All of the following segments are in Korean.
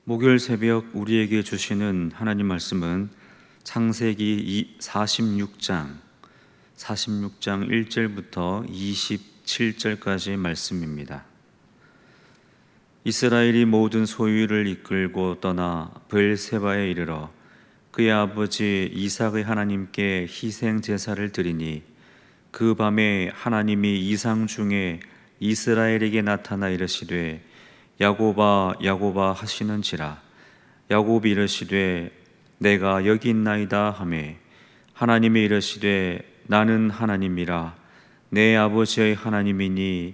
목요일 새벽 우리에게 주시는 하나님 말씀은 창세기 46장 1절부터 27절까지의 말씀입니다. 이스라엘이 모든 소유를 이끌고 떠나 브엘세바에 이르러 그의 아버지 이삭의 하나님께 희생 제사를 드리니 그 밤에 하나님이 이상 중에 이스라엘에게 나타나 이르시되 야곱아 야곱아 하시는지라. 야곱이 이르시되 내가 여기 있나이다 하매 하나님이 이르시되 나는 하나님이라 내 아버지의 하나님이니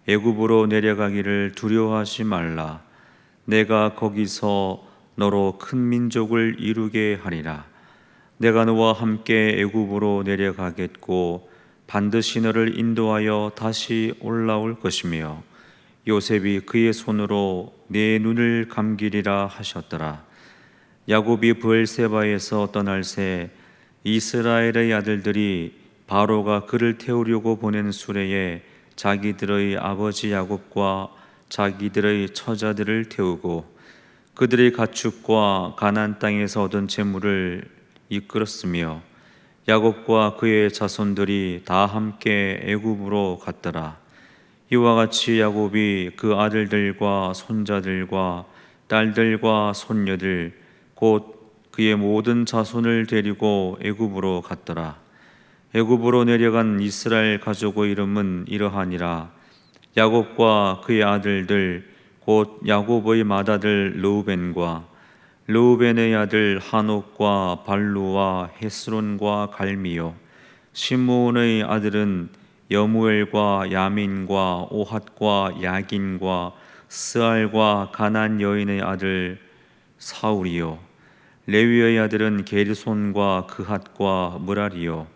애굽으로 내려가기를 두려워하지 말라. 내가 거기서 너로 큰 민족을 이루게 하리라. 내가 너와 함께 애굽으로 내려가겠고 반드시 너를 인도하여 다시 올라올 것이며 요셉이 그의 손으로 내 눈을 감기리라 하셨더라. 야곱이 브엘세바에서 떠날 새 이스라엘의 아들들이 바로가 그를 태우려고 보낸 수레에 자기들의 아버지 야곱과 자기들의 처자들을 태우고 그들의 가축과 가나안 땅에서 얻은 재물을 이끌었으며 야곱과 그의 자손들이 다 함께 애굽으로 갔더라. 이와 같이 야곱이 그 아들들과 손자들과 딸들과 손녀들 곧 그의 모든 자손을 데리고 애굽으로 갔더라. 애굽으로 내려간 이스라엘 가족의 이름은 이러하니라. 야곱과 그의 아들들 곧 야곱의 맏아들 르우벤과 르우벤의 아들 하녹과 발루와 헤스론과 갈미요. 시므온의 아들은 여무엘과 야민과 오핫과 야긴과 스알과 가나안 여인의 아들 사울이요. 레위의 아들은 게르손과 그핫과 므라리요.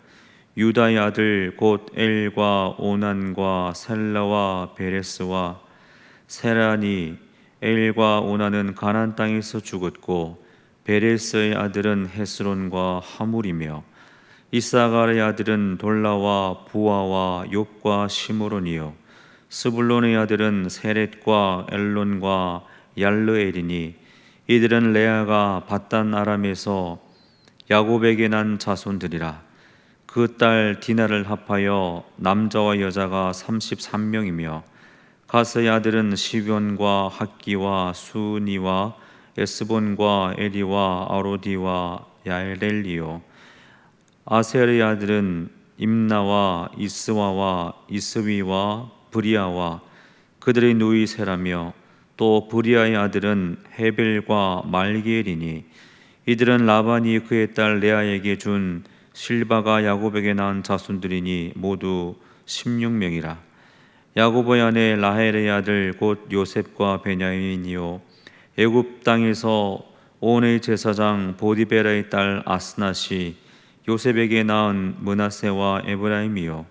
유다의 아들 곧 엘과 오난과 셀라와 베레스와 세라니. 엘과 오난은 가나안 땅에서 죽었고 베레스의 아들은 헤스론과 하물이며 이사갈의 아들은 돌라와 부아와 욥과 시므론이요. 스불론의 아들은 세렛과 엘론과 얄르엘이니 이들은 레아가 밧단 아람에서 야곱에게 난 자손들이라. 그 딸 디나를 합하여 남자와 여자가 33명이며 가스의 아들은 시변과 학기와 수니와 에스본과 에리와 아로디와 야엘엘리요. 아셀의 아들은 임나와 이스와와 이스위와 브리아와 그들의 누이 세라며 또 브리아의 아들은 헤벨과 말기엘이니 이들은 라반이 그의 딸 레아에게 준 실바가 야곱에게 낳은 자손들이니 모두 16명이라. 야곱의 아내 라헬의 아들 곧 요셉과 베냐민이요. 애굽 땅에서 온의 제사장 보디베라의 딸 아스낫이 요셉에게 낳은 므낫세와 에브라임이요.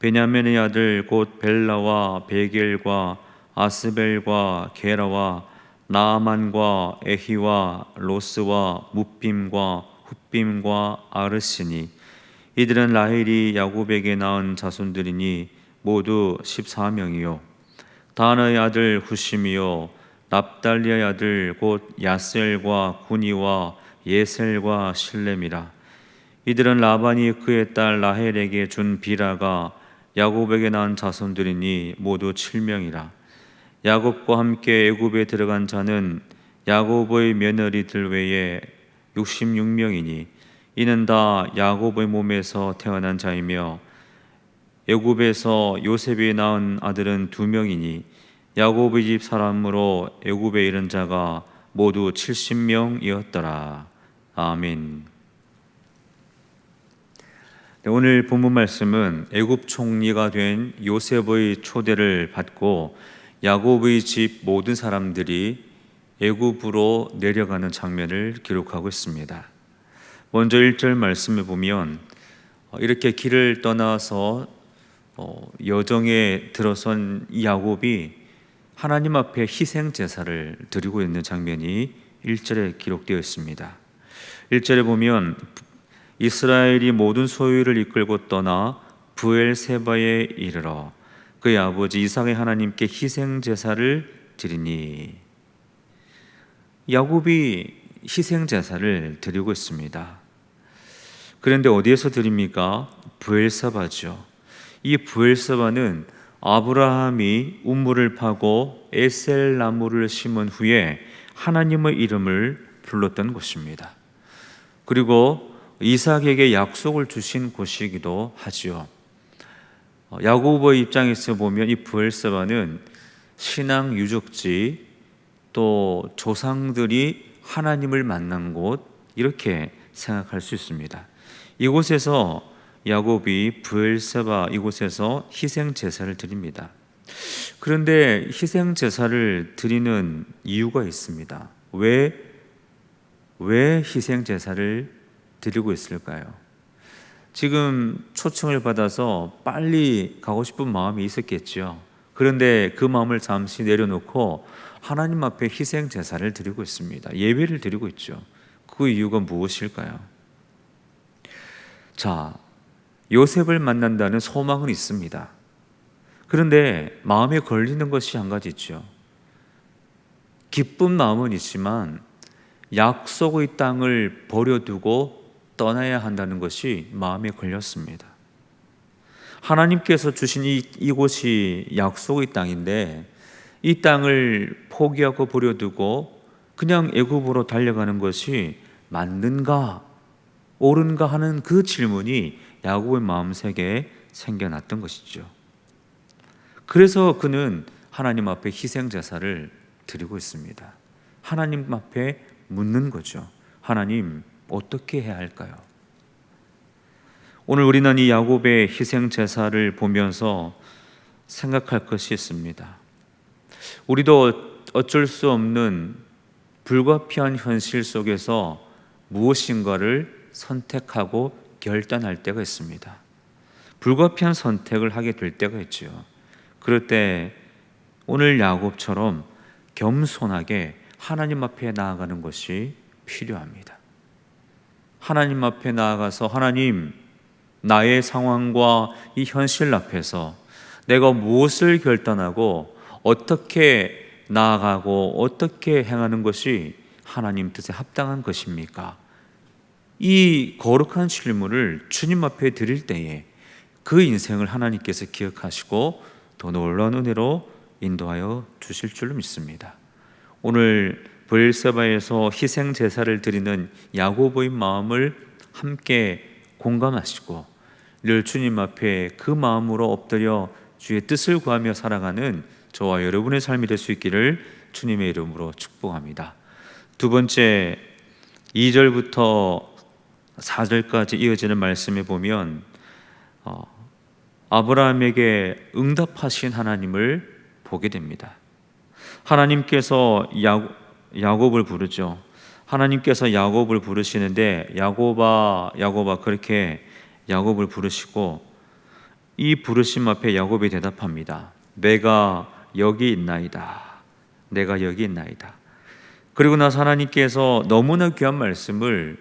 베냐민의 아들 곧 벨라와 베겔과 아스벨과 게라와 나아만과 에히와 로스와 뭇빔과 훗빔과 아르시니 이들은 라헬이 야곱에게 낳은 자손들이니 모두 14명이요. 다나의 아들 후심이요. 납달리의 아들 곧 야셀과 구니와 예셀과 실렘이라. 이들은 라반이 그의 딸 라헬에게 준 비라가 야곱에게 낳은 자손들이니 모두 7명이라. 야곱과 함께 애굽에 들어간 자는 야곱의 며느리들 외에 66명이니 이는 다 야곱의 몸에서 태어난 자이며 애굽에서 요셉이 낳은 아들은 2명이니 야곱의 집 사람으로 애굽에 이른 자가 모두 70명이었더라. 아멘. 오늘 본문 말씀은 애굽 총리가 된 요셉의 초대를 받고 야곱의 집 모든 사람들이 애굽으로 내려가는 장면을 기록하고 있습니다. 먼저 1절 말씀을 보면 이렇게 길을 떠나서 여정에 들어선 야곱이 하나님 앞에 희생 제사를 드리고 있는 장면이 1절에 기록되어 있습니다. 1절에 보면 이스라엘이 모든 소유를 이끌고 떠나 브엘세바에 이르러 그의 아버지 이삭의 하나님께 희생 제사를 드리니, 야곱이 희생 제사를 드리고 있습니다. 그런데 어디에서 드립니까? 브엘세바죠. 이 브엘세바는 아브라함이 우물을 파고 에셀 나무를 심은 후에 하나님의 이름을 불렀던 곳입니다. 그리고 이삭에게 약속을 주신 곳이기도 하지요. 야곱의 입장에서 보면 이 브엘세바는 신앙 유적지, 또 조상들이 하나님을 만난 곳, 이렇게 생각할 수 있습니다. 이곳에서 야곱이 브엘세바 이곳에서 희생 제사를 드립니다. 그런데 희생 제사를 드리는 이유가 있습니다. 왜 희생 제사를 드리고 있을까요? 지금 초청을 받아서 빨리 가고 싶은 마음이 있었겠죠. 그런데 그 마음을 잠시 내려놓고 하나님 앞에 희생 제사를 드리고 있습니다. 예배를 드리고 있죠. 그 이유가 무엇일까요? 자, 요셉을 만난다는 소망은 있습니다. 그런데 마음에 걸리는 것이 한 가지 있죠. 기쁜 마음은 있지만 약속의 땅을 버려두고 떠나야 한다는 것이 마음에 걸렸습니다. 하나님께서 주신 이곳이 약속의 땅인데 이 땅을 포기하고 버려두고 그냥 애굽으로 달려가는 것이 맞는가, 옳은가 하는 그 질문이 야곱의 마음속에 생겨났던 것이죠. 그래서 그는 하나님 앞에 희생 제사를 드리고 있습니다. 하나님 앞에 묻는 거죠. 하나님, 어떻게 해야 할까요? 오늘 우리는 이 야곱의 희생 제사를 보면서 생각할 것이 있습니다. 우리도 어쩔 수 없는 불가피한 현실 속에서 무엇인가를 선택하고 결단할 때가 있습니다. 불가피한 선택을 하게 될 때가 있죠. 그럴 때 오늘 야곱처럼 겸손하게 하나님 앞에 나아가는 것이 필요합니다. 하나님 앞에 나아가서 하나님, 나의 상황과 이 현실 앞에서 내가 무엇을 결단하고 어떻게 나아가고 어떻게 행하는 것이 하나님 뜻에 합당한 것입니까? 이 거룩한 질문을 주님 앞에 드릴 때에 그 인생을 하나님께서 기억하시고 더 놀라운 은혜로 인도하여 주실 줄로 믿습니다. 오늘 브엘세바에서 희생 제사를 드리는 야곱의 마음을 함께 공감하시고 늘 주님 앞에 그 마음으로 엎드려 주의 뜻을 구하며 살아가는 저와 여러분의 삶이 될 수 있기를 주님의 이름으로 축복합니다. 두 번째, 2절부터 4절까지 이어지는 말씀에 보면 아브라함에게 응답하신 하나님을 보게 됩니다. 하나님께서 야곱을 부르죠. 하나님께서 야곱을 부르시는데 야곱아, 야곱아, 그렇게 야곱을 부르시고 이 부르심 앞에 야곱이 대답합니다. 내가 여기 있나이다. 내가 여기 있나이다. 그리고 나서 하나님께서 너무나 귀한 말씀을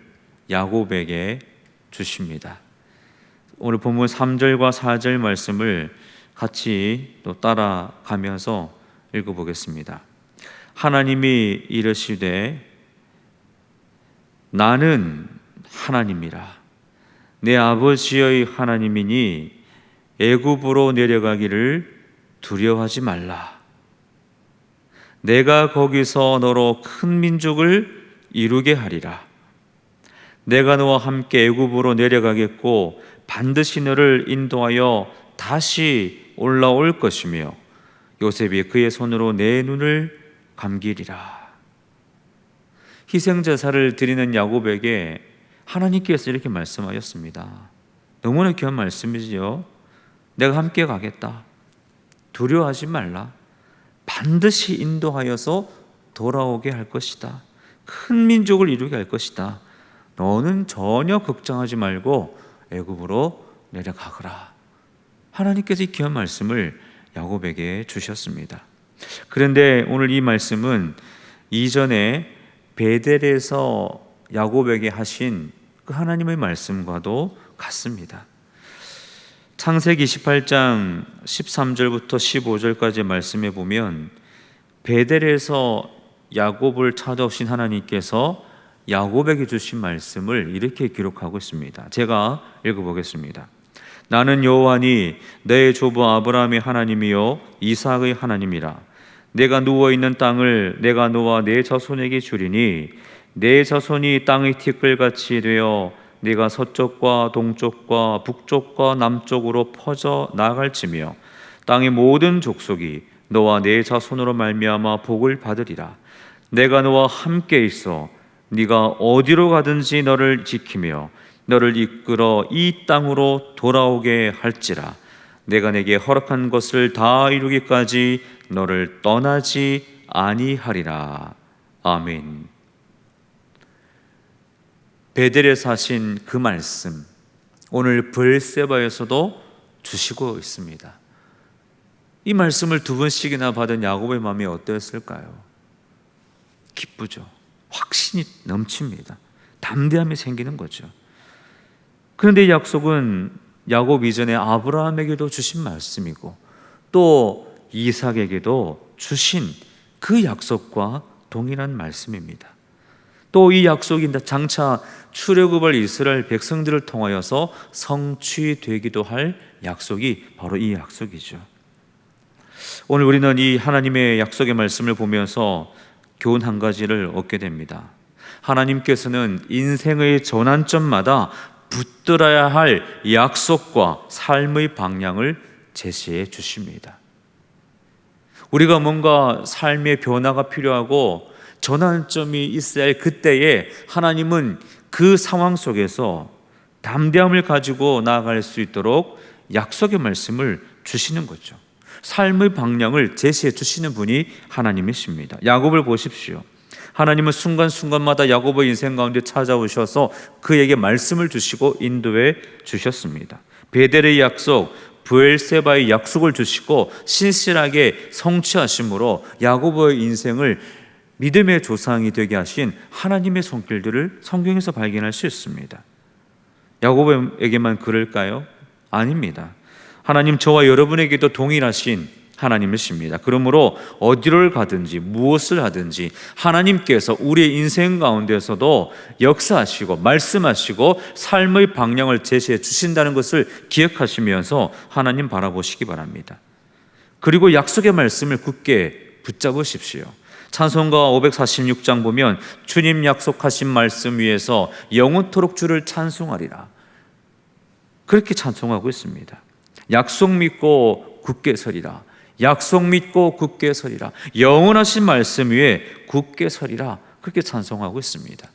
야곱에게 주십니다. 오늘 본문 3절과 4절 말씀을 같이 또 따라가면서 읽어보겠습니다. 하나님이 이르시되 나는 하나님이라. 내 아버지의 하나님이니 애굽으로 내려가기를 두려워하지 말라. 내가 거기서 너로 큰 민족을 이루게 하리라. 내가 너와 함께 애굽으로 내려가겠고 반드시 너를 인도하여 다시 올라올 것이며 요셉이 그의 손으로 내 눈을 감기리라. 희생제사를 드리는 야곱에게 하나님께서 이렇게 말씀하셨습니다. 너무나 귀한 말씀이지요. 내가 함께 가겠다. 두려워하지 말라. 반드시 인도하여서 돌아오게 할 것이다. 큰 민족을 이루게 할 것이다. 너는 전혀 걱정하지 말고 애굽으로 내려가거라. 하나님께서 이 귀한 말씀을 야곱에게 주셨습니다. 그런데 오늘 이 말씀은 이전에 베델에서 야곱에게 하신 그 하나님의 말씀과도 같습니다. 창세기 28장 13절부터 15절까지 말씀해 보면 베델에서 야곱을 찾아오신 하나님께서 야곱에게 주신 말씀을 이렇게 기록하고 있습니다. 제가 읽어보겠습니다. 나는 여호와니 내 조부 아브라함의 하나님이요 이삭의 하나님이라. 내가 누워있는 땅을 내가 너와 내 자손에게 주리니 내 자손이 땅의 티끌같이 되어 네가 서쪽과 동쪽과 북쪽과 남쪽으로 퍼져 나갈지며 땅의 모든 족속이 너와 내 자손으로 말미암아 복을 받으리라. 내가 너와 함께 있어 네가 어디로 가든지 너를 지키며 너를 이끌어 이 땅으로 돌아오게 할지라. 내가 내게 허락한 것을 다 이루기까지 너를 떠나지 아니하리라. 아멘. 베델에서 하신 그 말씀 오늘 브엘세바에서도 주시고 있습니다. 이 말씀을 두 번씩이나 받은 야곱의 마음이 어떠했을까요? 기쁘죠. 확신이 넘칩니다. 담대함이 생기는 거죠. 그런데 이 약속은 야곱 이전에 아브라함에게도 주신 말씀이고 또 이삭에게도 주신 그 약속과 동일한 말씀입니다. 또 이 약속이 장차 출애굽할 이스라엘 백성들을 통하여서 성취되기도 할 약속이 바로 이 약속이죠. 오늘 우리는 이 하나님의 약속의 말씀을 보면서 교훈 한 가지를 얻게 됩니다. 하나님께서는 인생의 전환점마다 붙들어야 할 약속과 삶의 방향을 제시해 주십니다. 우리가 뭔가 삶의 변화가 필요하고 전환점이 있어야 할 그때에 하나님은 그 상황 속에서 담대함을 가지고 나아갈 수 있도록 약속의 말씀을 주시는 거죠. 삶의 방향을 제시해 주시는 분이 하나님이십니다. 야곱을 보십시오. 하나님은 순간순간마다 야곱의 인생 가운데 찾아오셔서 그에게 말씀을 주시고 인도해 주셨습니다. 베델의 약속, 브엘세바의 약속을 주시고 신실하게 성취하심으로 야곱의 인생을 믿음의 조상이 되게 하신 하나님의 손길들을 성경에서 발견할 수 있습니다. 야곱에게만 그럴까요? 아닙니다. 하나님 저와 여러분에게도 동일하신 하나님이십니다. 그러므로 어디를 가든지 무엇을 하든지 하나님께서 우리의 인생 가운데서도 역사하시고 말씀하시고 삶의 방향을 제시해 주신다는 것을 기억하시면서 하나님 바라보시기 바랍니다. 그리고 약속의 말씀을 굳게 붙잡으십시오. 찬송가 546장 보면 주님 약속하신 말씀 위에서 영원토록 주를 찬송하리라. 그렇게 찬송하고 있습니다. 약속 믿고 굳게 서리라. 약속 믿고 굳게 서리라. 영원하신 말씀 위에 굳게 서리라. 그렇게 찬송하고 있습니다.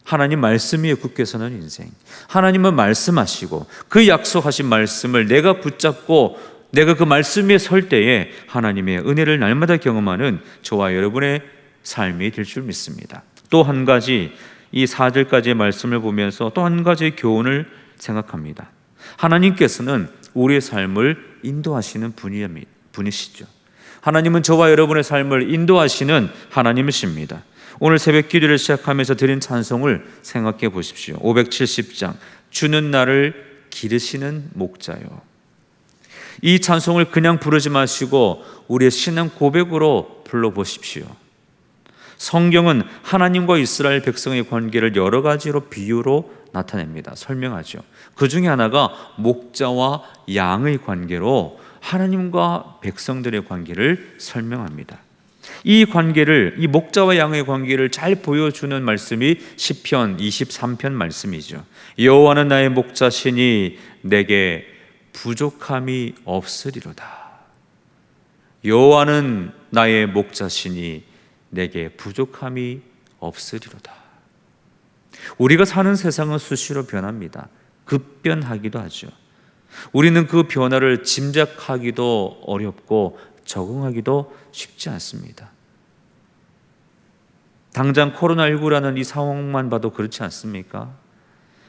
하나님 말씀 위에 굳게 서는 인생. 하나님은 말씀하시고 그 약속하신 말씀을 내가 붙잡고 내가 그 말씀 위에 설 때에 하나님의 은혜를 날마다 경험하는 저와 여러분의 삶이 될 줄 믿습니다. 또 한 가지 이 4절까지의 말씀을 보면서 또 한 가지의 교훈을 생각합니다. 하나님께서는 우리의 삶을 인도하시는 분이시죠. 하나님은 저와 여러분의 삶을 인도하시는 하나님이십니다. 오늘 새벽 기도를 시작하면서 드린 찬송을 생각해 보십시오. 570장 주는 나를 기르시는 목자요. 이 찬송을 그냥 부르지 마시고 우리의 신앙 고백으로 불러보십시오. 성경은 하나님과 이스라엘 백성의 관계를 여러 가지로 비유로 나타냅니다. 설명하죠. 그 중에 하나가 목자와 양의 관계로 하나님과 백성들의 관계를 설명합니다. 이 관계를, 이 목자와 양의 관계를 잘 보여주는 말씀이 시편 23편 말씀이죠. 여호와는 나의 목자시니 내게 부족함이 없으리로다. 여호와는 나의 목자시니 내게 부족함이 없으리로다. 우리가 사는 세상은 수시로 변합니다. 급변하기도 하죠. 우리는 그 변화를 짐작하기도 어렵고 적응하기도 쉽지 않습니다. 당장 코로나19라는 이 상황만 봐도 그렇지 않습니까?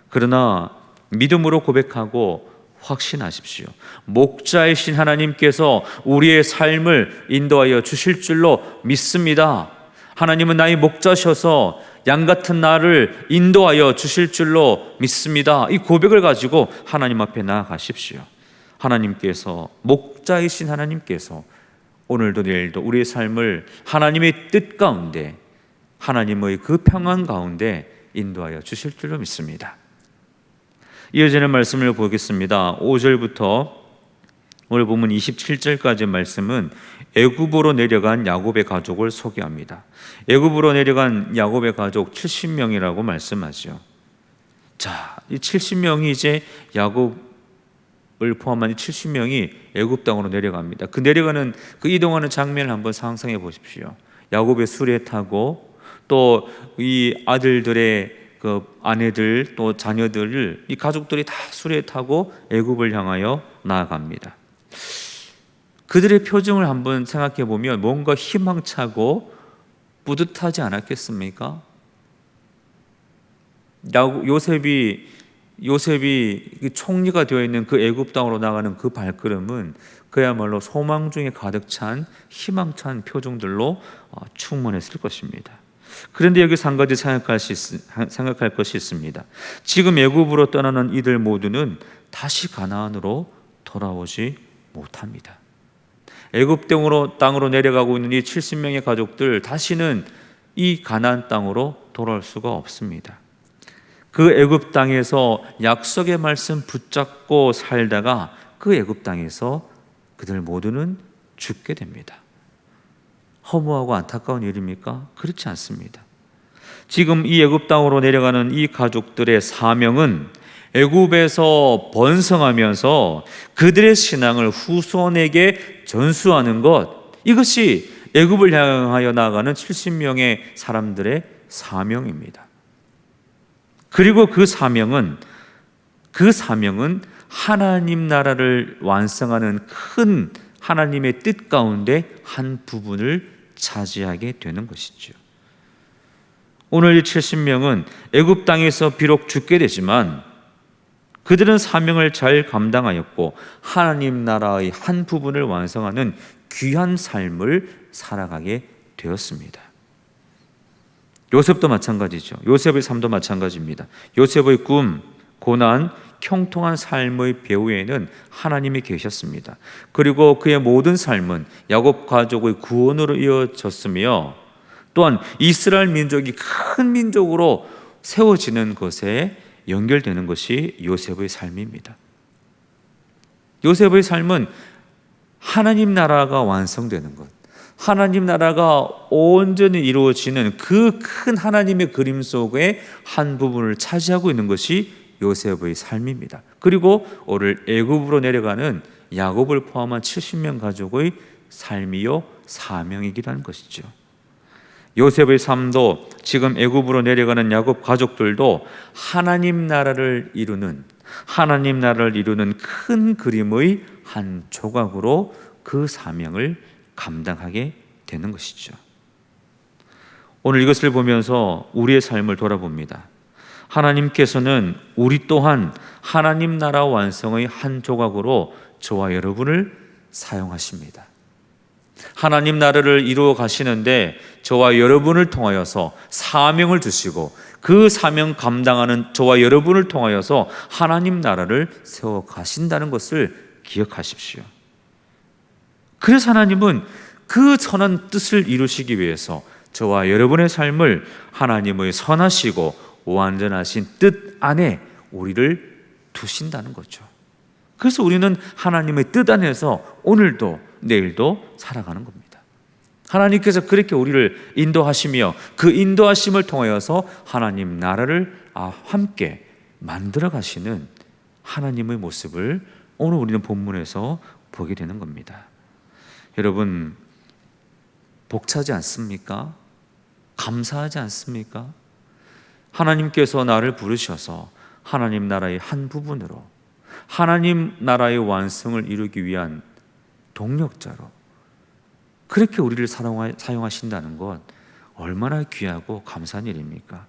그러나 믿음으로 고백하고 확신하십시오. 목자이신 하나님께서 우리의 삶을 인도하여 주실 줄로 믿습니다. 하나님은 나의 목자셔서 양 같은 나를 인도하여 주실 줄로 믿습니다. 이 고백을 가지고 하나님 앞에 나아가십시오. 하나님께서, 목자이신 하나님께서 오늘도 내일도 우리의 삶을 하나님의 뜻 가운데, 하나님의 그 평안 가운데 인도하여 주실 줄로 믿습니다. 이어지는 말씀을 보겠습니다. 5절부터 오늘 본문 27절까지 말씀은 애굽으로 내려간 야곱의 가족을 소개합니다. 애굽으로 내려간 야곱의 가족 70명이라고 말씀하죠. 자, 이 70명이 이제 야곱을 포함한 이 70명이 애굽 땅으로 내려갑니다. 그 내려가는, 그 이동하는 장면을 한번 상상해 보십시오. 야곱의 수레 타고 또 이 아들들의 그 아내들 또 자녀들을, 이 가족들이 다 수레 타고 애굽을 향하여 나아갑니다. 그들의 표정을 한번 생각해 보면 뭔가 희망차고 뿌듯하지 않았겠습니까? 요셉이 총리가 되어 있는 그 애굽 땅으로 나가는 그 발걸음은 그야말로 소망 중에 가득 찬 희망찬 표정들로 충만했을 것입니다. 그런데 여기서 한 가지 생각할 것이 있습니다. 지금 애굽으로 떠나는 이들 모두는 다시 가나안으로 돌아오지 못합니다. 애굽 땅으로 내려가고 있는 이 70명의 가족들, 다시는 이 가나안 땅으로 돌아올 수가 없습니다. 그 애굽 땅에서 약속의 말씀 붙잡고 살다가 그 애굽 땅에서 그들 모두는 죽게 됩니다. 허무하고 안타까운 일입니까? 그렇지 않습니다. 지금 이 애굽 땅으로 내려가는 이 가족들의 사명은 애굽에서 번성하면서 그들의 신앙을 후손에게 전수하는 것, 이것이 애굽을 향하여 나아가는 70명의 사람들의 사명입니다. 그리고 그 사명은 하나님 나라를 완성하는 큰 하나님의 뜻 가운데 한 부분을 차지하게 되는 것이죠. 오늘 이 70명은 애굽 땅에서 비록 죽게 되지만 그들은 사명을 잘 감당하였고 하나님 나라의 한 부분을 완성하는 귀한 삶을 살아가게 되었습니다. 요셉도 마찬가지죠. 요셉의 삶도 마찬가지입니다. 요셉의 꿈, 고난, 형통한 삶의 배후에는 하나님이 계셨습니다. 그리고 그의 모든 삶은 야곱 가족의 구원으로 이어졌으며 또한 이스라엘 민족이 큰 민족으로 세워지는 것에 연결되는 것이 요셉의 삶입니다. 요셉의 삶은 하나님 나라가 완성되는 것, 하나님 나라가 온전히 이루어지는 그 큰 하나님의 그림 속의 한 부분을 차지하고 있는 것이 요셉의 삶입니다. 그리고 오늘 애굽으로 내려가는 야곱을 포함한 70명 가족의 삶이요 사명이기도 한 것이죠. 요셉의 삶도 지금 애굽으로 내려가는 야곱 가족들도 하나님 나라를 이루는 큰 그림의 한 조각으로 그 사명을 감당하게 되는 것이죠. 오늘 이것을 보면서 우리의 삶을 돌아봅니다. 하나님께서는 우리 또한 하나님 나라 완성의 한 조각으로 저와 여러분을 사용하십니다. 하나님 나라를 이루어 가시는데 저와 여러분을 통하여서 사명을 주시고 그 사명 감당하는 저와 여러분을 통하여서 하나님 나라를 세워 가신다는 것을 기억하십시오. 그래서 하나님은 그 선한 뜻을 이루시기 위해서 저와 여러분의 삶을 하나님의 선하시고 완전하신 뜻 안에 우리를 두신다는 거죠. 그래서 우리는 하나님의 뜻 안에서 오늘도 내일도 살아가는 겁니다. 하나님께서 그렇게 우리를 인도하시며 그 인도하심을 통하여서 하나님 나라를 함께 만들어 가시는 하나님의 모습을 오늘 우리는 본문에서 보게 되는 겁니다. 여러분, 벅차지 않습니까? 감사하지 않습니까? 하나님께서 나를 부르셔서 하나님 나라의 한 부분으로 하나님 나라의 완성을 이루기 위한 동력자로 그렇게 우리를 사용하신다는 것, 얼마나 귀하고 감사한 일입니까?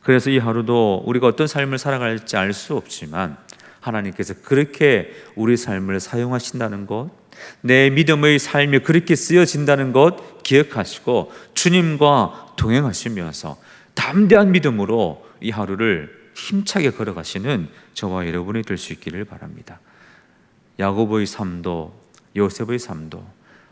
그래서 이 하루도 우리가 어떤 삶을 살아갈지 알 수 없지만 하나님께서 그렇게 우리 삶을 사용하신다는 것, 내 믿음의 삶이 그렇게 쓰여진다는 것 기억하시고 주님과 동행하시면서 담대한 믿음으로 이 하루를 힘차게 걸어가시는 저와 여러분이 될 수 있기를 바랍니다. 야곱의 삶도 요셉의 삶도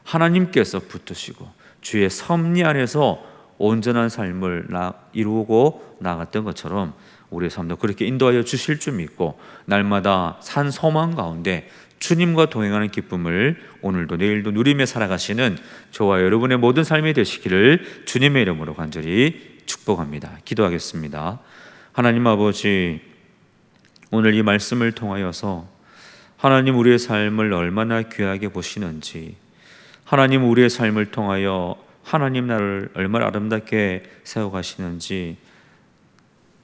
하나님께서 붙드시고 주의 섭리 안에서 온전한 삶을 이루고 나갔던 것처럼 우리의 삶도 그렇게 인도하여 주실 줄 믿고 날마다 산 소망 가운데 주님과 동행하는 기쁨을 오늘도 내일도 누리며 살아가시는 저와 여러분의 모든 삶이 되시기를 주님의 이름으로 간절히 축복합니다. 기도하겠습니다. 하나님 아버지, 오늘 이 말씀을 통하여서 하나님 우리의 삶을 얼마나 귀하게 보시는지, 하나님 우리의 삶을 통하여 하나님 나를 얼마나 아름답게 세워가시는지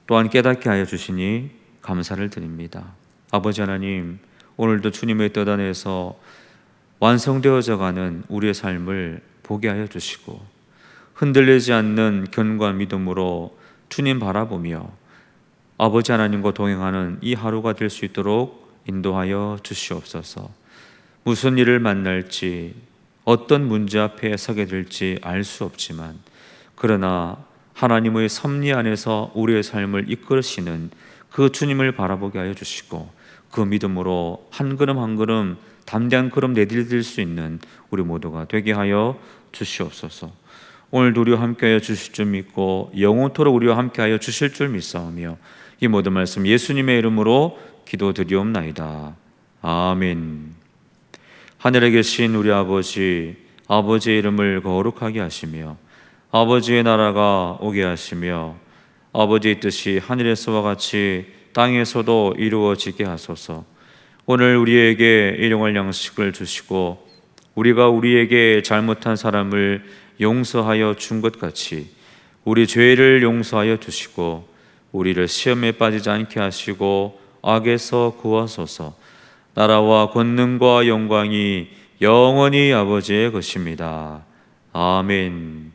또한 깨닫게 하여 주시니 감사를 드립니다. 아버지 하나님, 오늘도 주님의 뜻 안에서 완성되어져 가는 우리의 삶을 보게 하여 주시고 흔들리지 않는 견고한 믿음으로 주님 바라보며 아버지 하나님과 동행하는 이 하루가 될 수 있도록 인도하여 주시옵소서. 무슨 일을 만날지 어떤 문제 앞에 서게 될지 알 수 없지만 그러나 하나님의 섭리 안에서 우리의 삶을 이끌으시는 그 주님을 바라보게 하여 주시고 그 믿음으로 한 걸음 한 걸음 담대한 걸음 내디딜 수 있는 우리 모두가 되게 하여 주시옵소서. 오늘도 우리와 함께하여 주실 줄 믿고 영원토록 우리와 함께하여 주실 줄 믿사오며 이 모든 말씀 예수님의 이름으로 기도드리옵나이다. 아멘. 하늘에 계신 우리 아버지, 아버지의 이름을 거룩하게 하시며 아버지의 나라가 오게 하시며 아버지의 뜻이 하늘에서와 같이 땅에서도 이루어지게 하소서. 오늘 우리에게 일용할 양식을 주시고 우리가 우리에게 잘못한 사람을 용서하여 준 것 같이 우리 죄를 용서하여 주시고 우리를 시험에 빠지지 않게 하시고 악에서 구하소서. 나라와 권능과 영광이 영원히 아버지의 것입니다. 아멘.